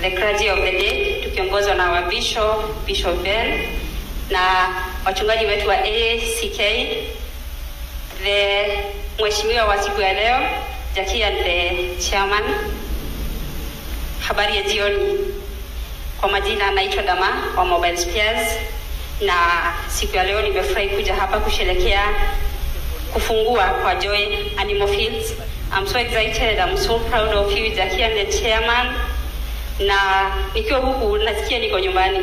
the clergy of the day, tukiongozwa na Bishop Ben, na wachungaji wetu wa ACK, the mheshimiwa wa siku ya leo, Jackie and the chairman. Habari ya jioni. Kwa majina naitwa Dama wa Mobile Spears, na siku ya leo nimefurahi kuja hapa kusherehekea kufungua kwa Joy Animal Fields. I'm so excited, I'm so proud of you, Jackie and the chairman. Na nikiwa huku nasikia niko nyumbani.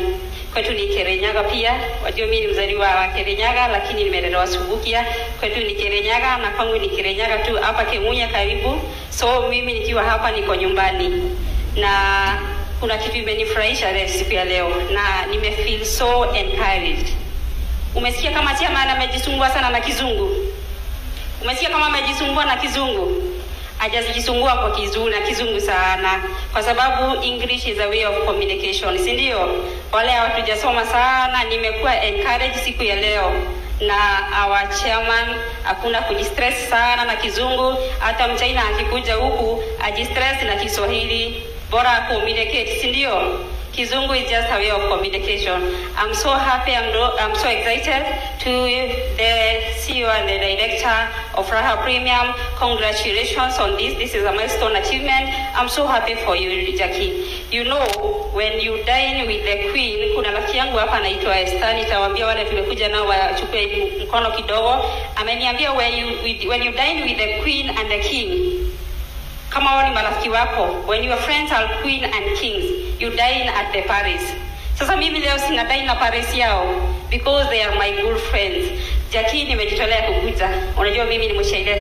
Kwetu ni Kirinyaga pia. Wajua mimi ni mzaliwa wa Kirinyaga lakini nimelelewa Subukia. Kwetu ni Kirinyaga na kwangu ni Kirinyaga tu hapa Kemunya karibu. So mimi nikiwa hapa niko nyumbani. Na kuna kitu imenifurahisha siku ya leo na nimefeel so encouraged. Umesikia kama chairman amejisumbua sana na kizungu? Umesikia kama amejisumbua na kizungu? Hajajisumbua kwa kizungu sana, kwa sababu English is a way of communication, si ndio? Wale hawatujasoma sana, nimekuwa encouraged siku ya leo na our chairman. Hakuna kujistress sana na kizungu, hata mchaina akikuja huku ajistress na Kiswahili, bora communicate, si ndio? Kizungu is just a way of communication. I'm so happy, I'm so excited to the CEO and the director of Raha Premium. Congratulations on this. This is a milestone achievement. I'm so happy for you, Jackie. You know, when you dine with the queen, kuna rafiki yangu hapa anaitwa Esther, nitawaambia wale tumekuja nao wachukue mkono kidogo. Ameniambia when you dine with the queen and the king, kama wao ni marafiki wako, when your friends are queen and kings, you dine at the Paris. Sasa mimi leo sina dine na Paris yao because they are my good friends. Jackie nimejitolea kukuja. Unajua mimi ni mshairi.